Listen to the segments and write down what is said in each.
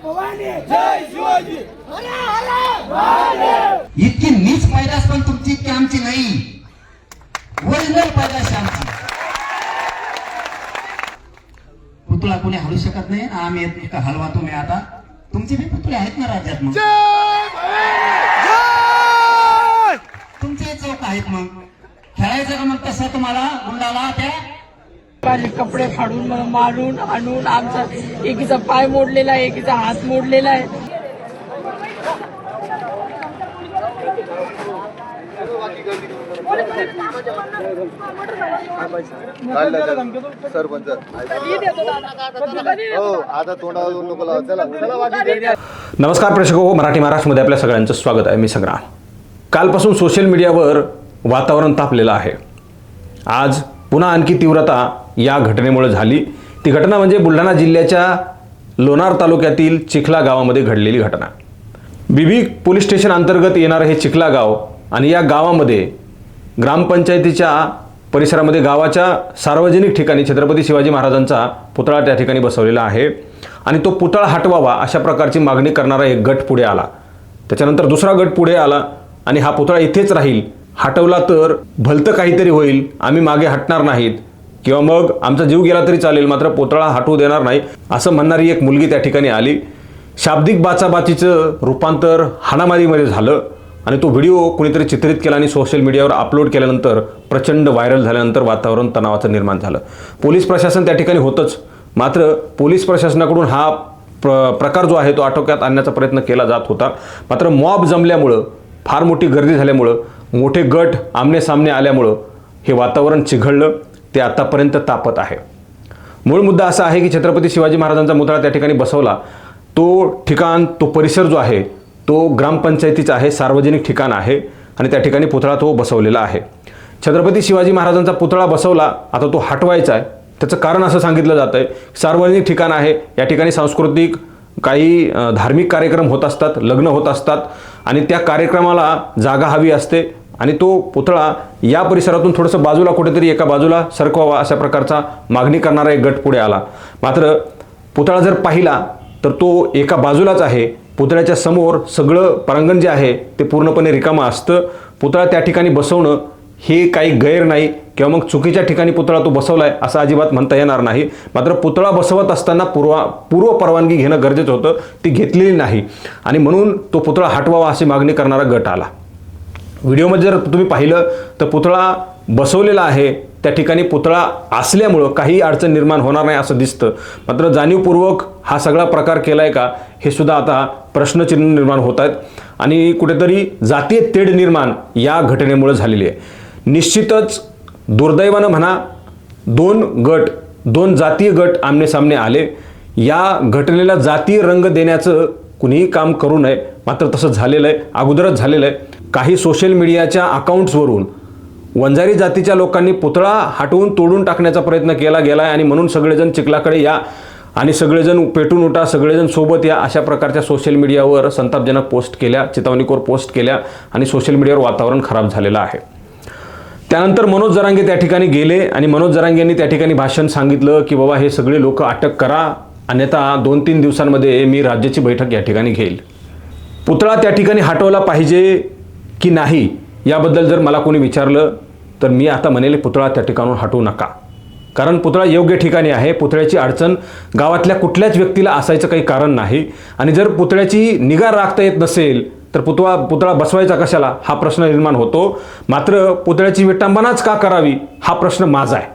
इतकी नीच पैदास पण तुमची इतकी आमची नाही, ओरिजिनल पैदास आमची. पुतळा कोणी हलू शकत नाही. आम्ही एक हलवा तुम्ही आता तुमचे बी पुतळे आहेत ना राज्यात, मग तुमचे चौक आहेत, मग खेळायचं का मग तसं तुम्हाला गुंडाला त्या माझे कपडे फाडून मला मारून आणून आमचा एकीचा पाय मोडलेला आहे, एकीचा हात मोडलेला आहे. सरपंच हो आता तोंडावर नको लावा. चला चला. नमस्कार प्रेक्षक हो, मराठी महाराष्ट्रमध्ये आपल्या सगळ्यांचं स्वागत आहे. मी संग्राम. कालपासून सोशल मीडियावर वातावरण तापलेलं आहे. आज पुन्हा आणखी तीव्रता या घटनेमुळे झाली. ती घटना म्हणजे बुलढाणा जिल्ह्याच्या लोणार तालुक्यातील चिखला गावामध्ये घडलेली घटना. बिबी पोलीस स्टेशन अंतर्गत येणारं हे चिखला गाव आणि या गावामध्ये ग्रामपंचायतीच्या परिसरामध्ये गावाच्या सार्वजनिक ठिकाणी छत्रपती शिवाजी महाराजांचा पुतळा त्या ठिकाणी बसवलेला आहे आणि तो पुतळा हटवावा अशा प्रकारची मागणी करणारा एक गट पुढे आला. त्याच्यानंतर दुसरा गट पुढे आला आणि हा पुतळा इथेच राहील, हटवला तर भलतं काहीतरी होईल, आम्ही मागे हटणार नाहीत किंवा मग आमचा जीव गेला तरी चालेल, मात्र पुतळा हटवू देणार नाही असं म्हणणारी एक मुलगी त्या ठिकाणी आली. शाब्दिक बाचाबाचीचं रूपांतर हाणामारीमध्ये झालं आणि तो व्हिडिओ कुणीतरी चित्रित केला आणि सोशल मीडियावर अपलोड केल्यानंतर प्रचंड व्हायरल झाल्यानंतर वातावरण तणावाचं निर्माण झालं. पोलीस प्रशासन त्या ठिकाणी होतंच, मात्र पोलीस प्रशासनाकडून हा प्रकार जो आहे तो आटोक्यात आणण्याचा प्रयत्न केला जात होता. मात्र मॉब जमल्यामुळं, फार मोठी गर्दी झाल्यामुळं, मोठे गट आमने सामने आल्यामुळं हे वातावरण चिघळलं. ते आतापर्यंत तापत आहे. मूळ मुद्दा असा आहे की छत्रपती शिवाजी महाराजांचा पुतळा त्या ठिकाणी बसवला. तो ठिकाण, तो परिसर जो आहे तो ग्रामपंचायतीचा आहे, सार्वजनिक ठिकाण आहे आणि त्या ठिकाणी पुतळा तो बसवलेला आहे. छत्रपती शिवाजी महाराजांचा पुतळा बसवला, आता तो हटवायचा आहे. त्याचं कारण असं सांगितलं जातं आहे, सार्वजनिक ठिकाण आहे, या ठिकाणी सांस्कृतिक काही धार्मिक कार्यक्रम होत असतात, लग्न होत असतात आणि त्या कार्यक्रमाला जागा हवी असते आणि तो पुतळा या परिसरातून थोडंसं बाजूला कुठेतरी एका बाजूला सरकवावा अशा प्रकारचा मागणी करणारा एक गट पुढे आला. मात्र पुतळा जर पाहिला तर तो एका बाजूलाच आहे. पुतळ्याच्या समोर सगळं प्रांगण जे आहे ते पूर्णपणे रिकामं असतं. पुतळा त्या ठिकाणी बसवणं हे काही गैर नाही किंवा मग चुकीच्या ठिकाणी पुतळा तो बसवला आहे असं अजिबात म्हणता येणार नाही. मात्र पुतळा बसवत असताना पूर्व परवानगी घेणं गरजेचं होतं, ती घेतलेली नाही आणि म्हणून तो पुतळा हटवावा अशी मागणी करणारा गट आला. व्हिडिओमध्ये जर तुम्ही पाहिलं तर पुतळा बसवलेला आहे, त्या ठिकाणी पुतळा असल्यामुळं काही अडचण निर्माण होणार नाही असं दिसतं. मात्र जाणीवपूर्वक हा सगळा प्रकार केला आहे का हे सुद्धा आता प्रश्नचिन्ह निर्माण होत आहेत आणि कुठेतरी जातीय तेढ निर्माण या घटनेमुळे झालेली आहे. निश्चितच दुर्दैवानं म्हणा, दोन जातीय गट आमने सामने आले. या घटनेला जातीय रंग देण्याचं कुणीही काम करू नये, मात्र तसं झालेलं आहे, अगोदरच झालेलं आहे. काही सोशल मीडियाच्या अकाउंट्सवरून वंजारी जातीच्या लोकांनी पुतळा हटवून तोडून टाकण्याचा प्रयत्न केला गेला आहे आणि म्हणून सगळेजण चिखलाकडे या आणि सगळेजण पेटून उठा, सगळेजण सोबत या अशा प्रकारच्या सोशल मीडियावर संतापजनक पोस्ट केल्या, चेतावणीखोर पोस्ट केल्या आणि सोशल मीडियावर वातावरण खराब झालेलं आहे. त्यानंतर मनोज जरांगे त्या ठिकाणी गेले आणि मनोज जरांगेंनी त्या ठिकाणी भाषण सांगितलं की बाबा हे सगळे लोक अटक करा, अन्यथा 2-3 दिवसांमध्ये मी राज्याची बैठक या ठिकाणी घेईल. पुतळा त्या ठिकाणी हटवला पाहिजे की नाही याबद्दल जर मला कोणी विचारलं तर मी आता म्हणेल पुतळा त्या ठिकाणून हटवू नका. कारण पुतळा योग्य ठिकाणी आहे. पुतळ्याची अडचण गावातल्या कुठल्याच व्यक्तीला असायचं काही कारण नाही आणि जर पुतळ्याची निगा राखता येत नसेल तर पुतळा बसवायचा कशाला हा प्रश्न निर्माण होतो. मात्र पुतळ्याची विटंबनाच का करावी हा प्रश्न माझा आहे.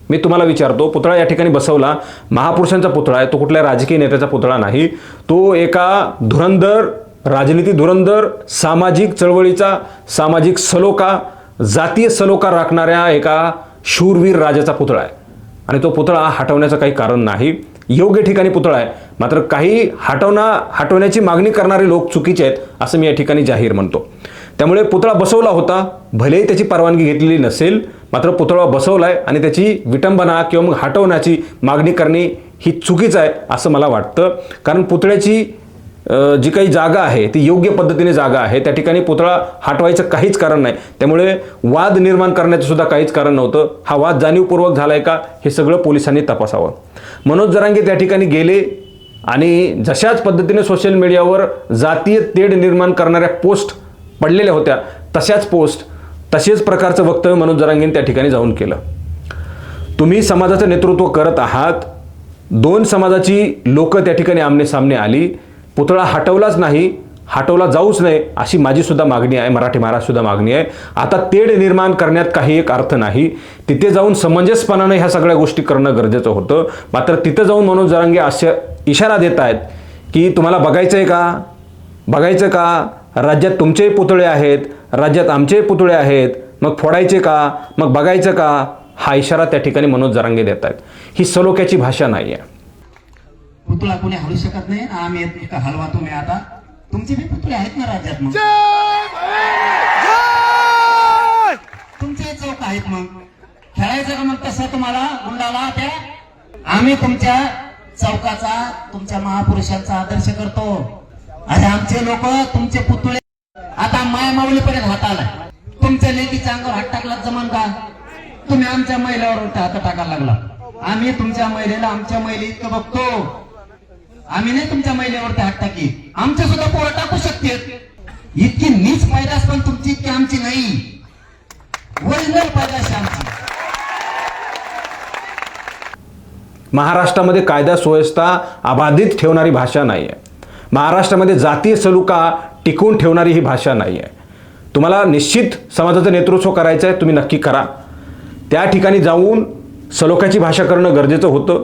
मी तुम्हाला विचारतो, पुतळा या ठिकाणी बसवला, महापुरुषांचा पुतळा आहे, तो कुठल्या राजकीय नेत्याचा पुतळा नाही. तो एका धुरंधर, राजनीती धुरंधर, सामाजिक चळवळीचा, सामाजिक सलोखा, जातीय सलोखा राखणाऱ्या एका शूरवीर राजाचा पुतळा आहे आणि तो पुतळा हटवण्याचं काही कारण नाही. योग्य ठिकाणी पुतळा आहे, मात्र काही हटवण्याची मागणी करणारे लोक चुकीचे आहेत असं मी या ठिकाणी जाहीर म्हणतो. त्यामुळे पुतळा बसवला होता, भलेही त्याची परवानगी घेतलेली नसेल, मात्र पुतळा बसवलाय आणि त्याची विटंबना किंवा मग हटवण्याची मागणी करणे ही चुकीचं आहे असं मला वाटतं. कारण पुतळ्याची जी काही जागा आहे ती योग्य पद्धतीने जागा आहे, त्या ठिकाणी पुतळा हटवायचं काहीच कारण नाही. त्यामुळे वाद निर्माण करण्याचं सुद्धा काहीच कारण नव्हतं. हा वाद जाणीवपूर्वक झालाय का हे सगळं पोलिसांनी तपासावं. मनोज जरांगे त्या ठिकाणी गेले आणि जशाच पद्धतीने सोशल मीडियावर जातीय तेढ निर्माण करणाऱ्या पोस्ट पडलेल्या होत्या, तशाच पोस्ट तसेच प्रकारचं वक्तव्य मनोज जरांगेंनी त्या ठिकाणी जाऊन केलं. तुम्ही समाजाचं नेतृत्व करत आहात, 2 समाजाची लोक त्या ठिकाणी आमने सामने आली, पुतळा हटवलाच नाही, हटवला जाऊच नये अशी माझी सुद्धा मागणी आहे, मराठी महाराज सुद्धा मागणी आहे. आता तेढ निर्माण करण्यात काही एक अर्थ नाही. तिथे जाऊन समंजसपणाने ह्या सगळ्या गोष्टी करणं गरजेचं होतं. मात्र तिथं जाऊन मनोज जरांगे अशा इशारा देत आहेत की तुम्हाला बघायचं आहे का, बघायचं का, राज्यात तुमचेही पुतळे आहेत, राज्यात आमचेही पुतळे आहेत, मग फोडायचे का, मग बघायचं का, हा इशारा त्या ठिकाणी मनोज जरांगे देत आहेत. ही सलोख्याची भाषा नाही आहे. पुतळा कोणी हलू शकत नाही, आम्ही हलवा तुम्ही आता. तुमचे बी पुतळे आहेत ना राज्यात, मग तुमचे चौक आहेत, मग खेळायचं का मग तसं तुम्हाला गुंडाला त्या. आम्ही तुमच्या चौकाचा, तुमच्या महापुरुषांचा आदर्श करतो. अरे आमचे लोक तुमचे पुतळे आता माया माऊलीपर्यंत हात आलाय. तुमच्या लेकीच्या अंगावर हात टाकला जमान का? तुम्ही आमच्या महिलेवर हात टाकायला लागला. आम्ही तुमच्या महिलेला आमच्या महिला इतकं बघतो. आम्ही नाही तुमच्या महिलेवरती हात टाकी, आमच्या सुद्धा पोरं टाकू शकते. इतकी नीच पैदास पण तुमची इतकी आमची नाही. ओरिजिनल पैदास आमची. महाराष्ट्रामध्ये कायदा सुव्यवस्था अबाधित ठेवणारी भाषा नाही आहे. महाराष्ट्रामध्ये जातीय सलुका टिकवून ठेवणारी ही भाषा नाही आहे. तुम्हाला निश्चित समाजाचं नेतृत्व करायचं आहे, तुम्ही नक्की करा. त्या ठिकाणी जाऊन सलोख्याची भाषा करणं गरजेचं होतं.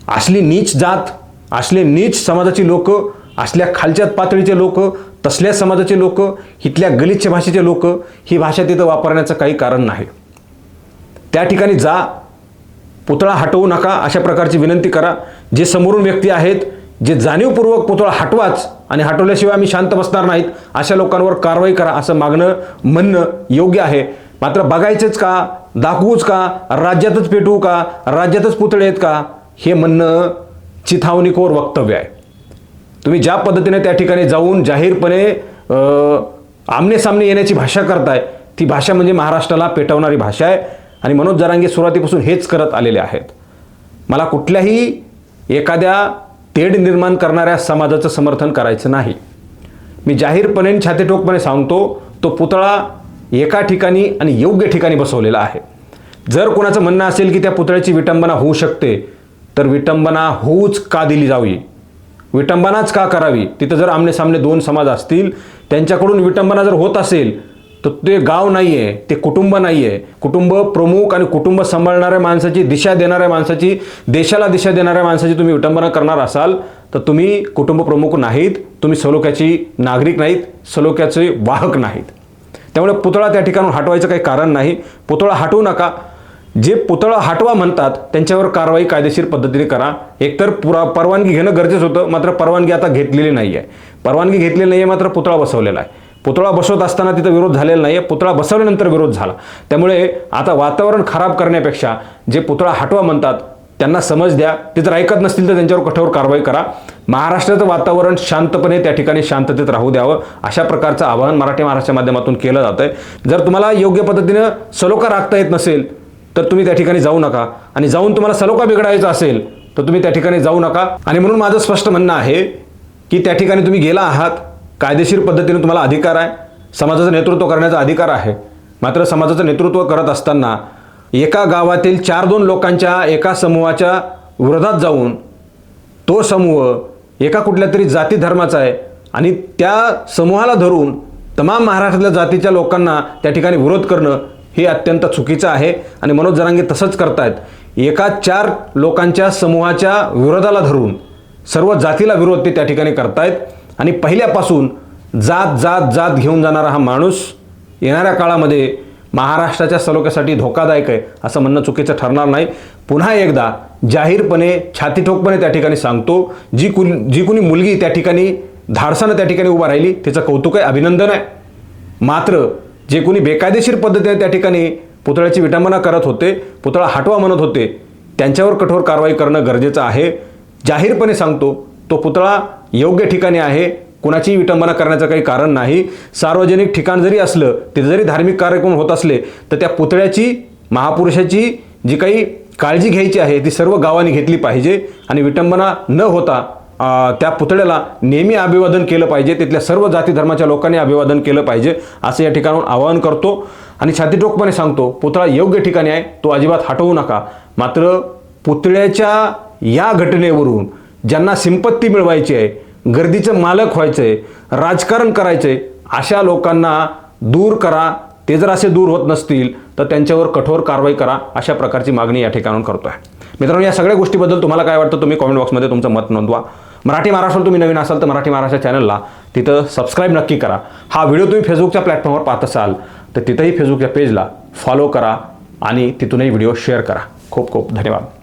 असली नीच जात, असले नीच समाजाची लोक, असल्या खालच्या पातळीचे लोक, तसल्या समाजाचे लोक, इथल्या गलिच्छ भाषेचे लोक, ही भाषा तिथं वापरण्याचं काही कारण नाही. त्या ठिकाणी जा, पुतळा हटवू नका अशा प्रकारची विनंती करा. जे समोरून व्यक्ती आहेत, जे जाणीवपूर्वक पुतळा हटवाच आणि हटवल्याशिवाय आम्ही शांत बसणार नाहीत अशा लोकांवर कारवाई करा असं म्हणणं योग्य आहे. मात्र बघायचंच का, दाखवूच का, राज्यातच पेटवू का, राज्यातच पुतळे आहेत का, हे म्हणणं चिथावणीखोर वक्तव्य आहे. तुम्ही ज्या पद्धतीने त्या ठिकाणी जाऊन जाहीरपणे आमने सामने येण्याची भाषा करताय, ती भाषा म्हणजे महाराष्ट्राला पेटवणारी भाषा आहे. आणि मनोज जरांगे सुरुवातीपासून हेच करत आलेले आहेत. मला कुठल्याही एखाद्या तेढ निर्माण करणाऱ्या समाजाचं समर्थन करायचं नाही. मी जाहीरपणे छातीठोकपणे सांगतो, तो पुतळा एका ठिकाणी आणि योग्य ठिकाणी बसवलेला आहे. जर कोणाचं म्हणणं असेल की त्या पुतळ्याची विटंबना होऊ शकते, तर विटंबना होऊच का दिली जावी, विटंबनाच का करावी. तिथं जर आमने सामने 2 समाज असतील, त्यांच्याकडून विटंबना जर होत असेल, तर ते गाव नाही आहे, ते कुटुंब नाही आहे. कुटुंब प्रमुख आणि कुटुंब सांभाळणाऱ्या माणसाची, दिशा देणाऱ्या माणसाची, देशाला दिशा देणाऱ्या माणसाची तुम्ही विटंबना करणार असाल, तर तुम्ही कुटुंब प्रमुख नाहीत, तुम्ही सलोख्याची नागरिक नाहीत, सलोख्याचे वाहक नाहीत. त्यामुळे पुतळा त्या ठिकाणून हटवायचं काही कारण नाही. पुतळा हटवू नका. जे पुतळा हटवा म्हणतात त्यांच्यावर कारवाई कायदेशीर पद्धतीने करा. एकतर परवानगी घेणं गरजेचं होतं, मात्र परवानगी आता घेतलेली नाही आहे. परवानगी घेतलेली नाही आहे, मात्र पुतळा बसवलेला आहे. पुतळा बसवत असताना तिथं विरोध झालेला नाही आहे, पुतळा बसवल्यानंतर विरोध झाला. त्यामुळे आता वातावरण खराब करण्यापेक्षा जे पुतळा हटवा म्हणतात त्यांना समज द्या. ते जर ऐकत नसतील तर त्यांच्यावर कठोर कारवाई करा. महाराष्ट्राचं वातावरण शांतपणे त्या ठिकाणी शांततेत राहू द्यावं अशा प्रकारचं आवाहन मराठी महाराष्ट्राच्या माध्यमातून केलं जात आहे. जर तुम्हाला योग्य पद्धतीनं सलोखा राखता येत नसेल तर तुम्ही त्या ठिकाणी जाऊ नका. आणि जाऊन तुम्हाला सलोखा बिघडायचा असेल तर तुम्ही त्या ठिकाणी जाऊ नका. आणि म्हणून माझं स्पष्ट म्हणणं आहे की त्या ठिकाणी तुम्ही गेला आहात, कायदेशीर पद्धतीने तुम्हाला अधिकार आहे, समाजाचं नेतृत्व करण्याचा अधिकार आहे. मात्र समाजाचं नेतृत्व करत असताना एका गावातील 4-2 लोकांच्या एका समूहाच्या विरोधात जाऊन तो समूह एका कुठल्या तरी जाती धर्माचा आहे आणि त्या समूहाला धरून तमाम महाराष्ट्रातल्या जातीच्या लोकांना त्या ठिकाणी विरोध करणं हे अत्यंत चुकीचं आहे. आणि मनोज जरांगे तसंच करतायत. एका 4 लोकांच्या समूहाच्या विरोधाला धरून सर्व जातीला विरोध ते त्या ठिकाणी करतायत. आणि पहिल्यापासून जात जात जात घेऊन जाणारा हा माणूस येणाऱ्या काळामध्ये महाराष्ट्राच्या सलोख्यासाठी धोकादायक आहे असं म्हणणं चुकीचं ठरणार नाही. पुन्हा एकदा जाहीरपणे छातीठोकपणे त्या ठिकाणी सांगतो, जी कुणी मुलगी त्या ठिकाणी धाडसानं त्या ठिकाणी उभा राहिली तिचं कौतुक आहे, अभिनंदन आहे. मात्र जे कोणी बेकायदेशीर पद्धतीने त्या ठिकाणी पुतळ्याची विटंबना करत होते, पुतळा हटवा म्हणत होते, त्यांच्यावर कठोर कारवाई करणं गरजेचं आहे. जाहीरपणे सांगतो, तो पुतळा योग्य ठिकाणी आहे, कुणाची विटंबना करण्याचं काही कारण नाही. सार्वजनिक ठिकाण जरी असलं, तिथे जरी धार्मिक कार्यक्रम होत असले तर त्या पुतळ्याची, महापुरुषाची जी काही काळजी घ्यायची आहे ती सर्व गावांनी घेतली पाहिजे. आणि विटंबना न होता त्या पुतळ्याला नेहमी अभिवादन केलं पाहिजे, तिथल्या सर्व जाती धर्माच्या लोकांनी अभिवादन केलं पाहिजे असं या ठिकाणाहून आवाहन करतो आणि छातीठोकपणे सांगतो, पुतळा योग्य ठिकाणी आहे, तो अजिबात हटवू नका. मात्र पुतळ्याच्या या घटनेवरून ज्यांना संपत्ती मिळवायची आहे, गर्दीचं मालक व्हायचं आहे, राजकारण करायचं आहे, अशा लोकांना दूर करा. ते जर असे दूर होत नसतील तर त्यांच्यावर कठोर कारवाई करा, अशा प्रकारची मागणी या ठिकाणून करतो आहे. मित्रांनो, या सगळ्या गोष्टीबद्दल तुम्हाला काय वाटतं तुम्ही कॉमेंट बॉक्समध्ये तुमचं मत नोंदवा. मराठी महाराष्ट्राला तुम्ही नवीन असाल तर मराठी महाराष्ट्र चॅनलला तिथं सबस्क्राईब नक्की करा. हा व्हिडिओ तुम्ही फेसबुकच्या प्लॅटफॉर्मवर पाहत असाल तर तिथंही फेसबुकच्या पेजला फॉलो करा आणि तिथूनही व्हिडिओ शेअर करा. खूप खूप धन्यवाद.